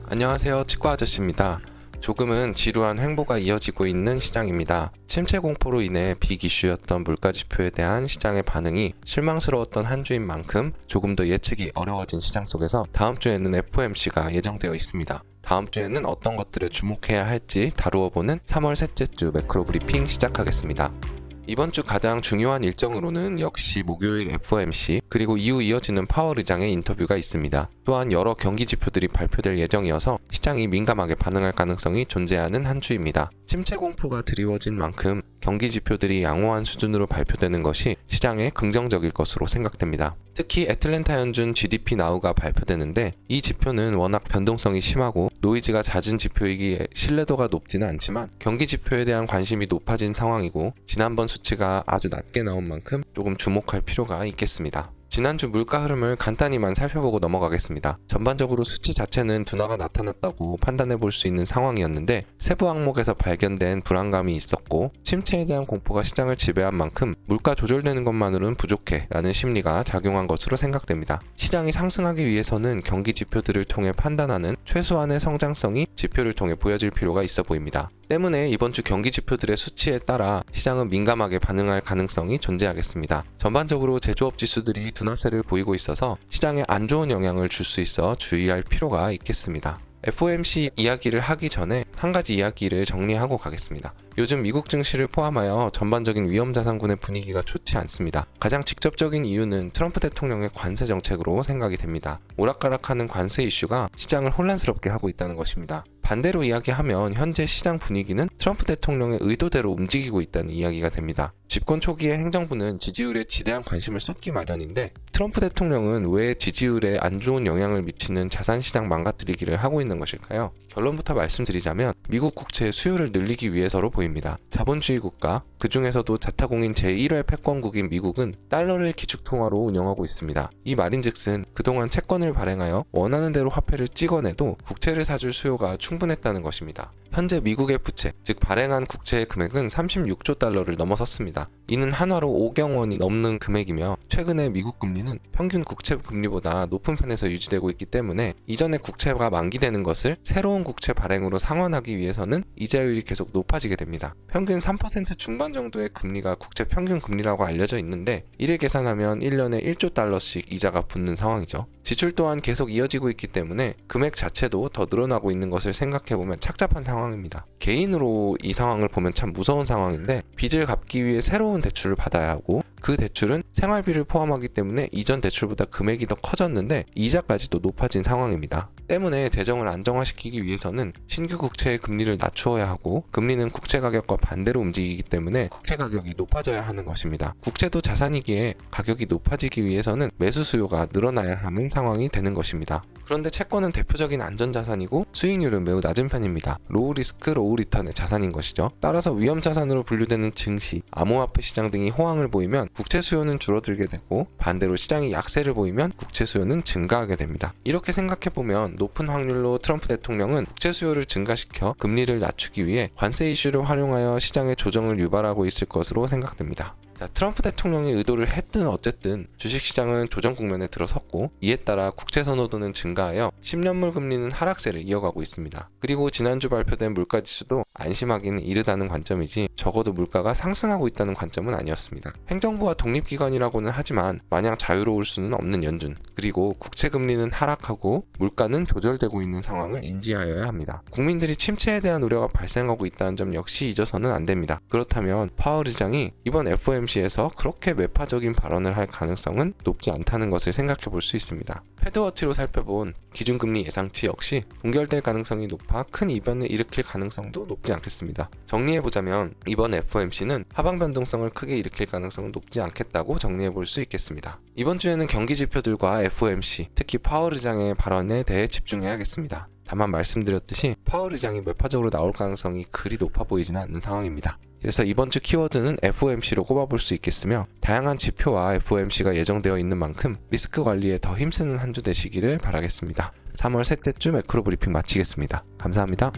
안녕하세요, 치과 아저씨입니다. 조금은 지루한 횡보가 이어지고 있는 시장입니다. 침체 공포로 인해 빅 이슈였던 물가 지표에 대한 시장의 반응이 실망스러웠던 한 주인 만큼 조금 더 예측이 어려워진 시장 속에서 다음 주에는 FOMC가 예정되어 있습니다. 다음 주에는 어떤 것들을 주목해야 할지 다루어보는 3월 셋째 주 매크로 브리핑 시작하겠습니다. 이번 주 가장 중요한 일정으로는 역시 목요일 FOMC 그리고 이후 이어지는 파월 의장의 인터뷰가 있습니다. 또한 여러 경기 지표들이 발표될 예정이어서 시장이 민감하게 반응할 가능성이 존재하는 한 주입니다. 침체 공포가 드리워진 만큼 경기 지표들이 양호한 수준으로 발표되는 것이 시장에 긍정적일 것으로 생각됩니다. 특히 애틀랜타 연준 GDP 나우가 발표되는데 이 지표는 워낙 변동성이 심하고 노이즈가 잦은 지표이기에 신뢰도가 높지는 않지만 경기 지표에 대한 관심이 높아진 상황이고 지난번 수치가 아주 낮게 나온 만큼 조금 주목할 필요가 있겠습니다. 지난주 물가 흐름을 간단히만 살펴보고 넘어가겠습니다. 전반적으로 수치 자체는 둔화가 나타났다고 판단해 볼 수 있는 상황이었는데 세부 항목에서 발견된 불안감이 있었고 침체에 대한 공포가 시장을 지배한 만큼 물가 조절되는 것만으로는 부족해 라는 심리가 작용한 것으로 생각됩니다. 시장이 상승하기 위해서는 경기 지표들을 통해 판단하는 최소한의 성장성이 지표를 통해 보여질 필요가 있어 보입니다. 때문에 이번 주 경기 지표들의 수치에 따라 시장은 민감하게 반응할 가능성이 존재하겠습니다. 전반적으로 제조업 지수들이 둔화세를 보이고 있어서 시장에 안 좋은 영향을 줄 수 있어 주의할 필요가 있겠습니다. FOMC 이야기를 하기 전에 한 가지 이야기를 정리하고 가겠습니다. 요즘 미국 증시를 포함하여 전반적인 위험자산군의 분위기가 좋지 않습니다. 가장 직접적인 이유는 트럼프 대통령의 관세 정책으로 생각이 됩니다. 오락가락하는 관세 이슈가 시장을 혼란스럽게 하고 있다는 것입니다. 반대로 이야기하면 현재 시장 분위기는 트럼프 대통령의 의도대로 움직이고 있다는 이야기가 됩니다. 집권 초기에 행정부는 지지율에 지대한 관심을 쏟기 마련인데 트럼프 대통령은 왜 지지율에 안 좋은 영향을 미치는 자산시장 망가뜨리기를 하고 있는 것일까요? 결론부터 말씀드리자면 미국 국채의 수요를 늘리기 위해서로 보입니다. 자본주의 국가, 그 중에서도 자타공인 제1회 패권국인 미국은 달러를 기축통화로 운영하고 있습니다. 이 말인즉슨 그동안 채권을 발행하여 원하는 대로 화폐를 찍어내도 국채를 사줄 수요가 충분했다는 것입니다. 현재 미국의 부채, 즉 발행한 국채의 금액은 36조 달러를 넘어섰습니다. 이는 한화로 5경 원이 넘는 금액이며 최근에 미국 금리는 평균 국채 금리보다 높은 편에서 유지되고 있기 때문에 이전의 국채가 만기되는 것을 새로운 국채 발행으로 상환하기 위해서는 이자율이 계속 높아지게 됩니다. 평균 3% 중반 정도의 금리가 국채 평균 금리라고 알려져 있는데 이를 계산하면 1년에 1조 달러씩 이자가 붙는 상황이죠. 지출 또한 계속 이어지고 있기 때문에 금액 자체도 더 늘어나고 있는 것을 생각해보면 착잡한 상황입니다. 개인으로 이 상황을 보면 참 무서운 상황인데 빚을 갚기 위해 새로운 대출을 받아야 하고 그 대출은 생활비를 포함하기 때문에 이전 대출보다 금액이 더 커졌는데 이자까지도 높아진 상황입니다. 때문에 재정을 안정화시키기 위해서는 신규 국채의 금리를 낮추어야 하고 금리는 국채 가격과 반대로 움직이기 때문에 국채 가격이 높아져야 하는 것입니다. 국채도 자산이기에 가격이 높아지기 위해서는 매수 수요가 늘어나야 하는 상황이 되는 것입니다. 그런데 채권은 대표적인 안전자산이고 수익률은 매우 낮은 편입니다. 로우 리스크, 로우 리턴의 자산인 것이죠. 따라서 위험자산으로 분류되는 증시, 암호화폐 시장 등이 호황을 보이면 국채 수요는 줄어들게 되고 반대로 시장이 약세를 보이면 국채 수요는 증가하게 됩니다. 이렇게 생각해보면 높은 확률로 트럼프 대통령은 국채 수요를 증가시켜 금리를 낮추기 위해 관세 이슈를 활용하여 시장의 조정을 유발하고 있을 것으로 생각됩니다. 트럼프 대통령이 의도를 했든 어쨌든 주식시장은 조정 국면에 들어섰고 이에 따라 국채 선호도는 증가하여 10년물 금리는 하락세를 이어가고 있습니다. 그리고 지난주 발표된 물가지수도 안심하기는 이르다는 관점이지 적어도 물가가 상승하고 있다는 관점은 아니었습니다. 행정부와 독립기관이라고는 하지만 마냥 자유로울 수는 없는 연준, 그리고 국채 금리는 하락하고 물가는 조절되고 있는 상황을 인지하여야 합니다. 국민들이 침체에 대한 우려가 발생하고 있다는 점 역시 잊어서는 안 됩니다. 그렇다면 파월 의장이 이번 FOMC에서 그렇게 매파적인 발언을 할 가능성은 높지 않다는 것을 생각해 볼 수 있습니다. 패드워치로 살펴본 기준금리 예상치 역시 동결될 가능성이 높아 큰 이변을 일으킬 가능성도 높지 않겠습니다. 정리해보자면 이번 FOMC는 하방 변동성을 크게 일으킬 가능성은 높지 않겠다고 정리해 볼 수 있겠습니다. 이번 주에는 경기 지표들과 FOMC, 특히 파월 의장의 발언에 대해 집중해야겠습니다. 다만 말씀드렸듯이 파월 의장이 매파적으로 나올 가능성이 그리 높아 보이지는 않는 상황입니다. 그래서 이번 주 키워드는 FOMC로 꼽아볼 수 있겠으며 다양한 지표와 FOMC가 예정되어 있는 만큼 리스크 관리에 더 힘쓰는 한 주 되시기를 바라겠습니다. 3월 셋째 주 매크로 브리핑 마치겠습니다. 감사합니다.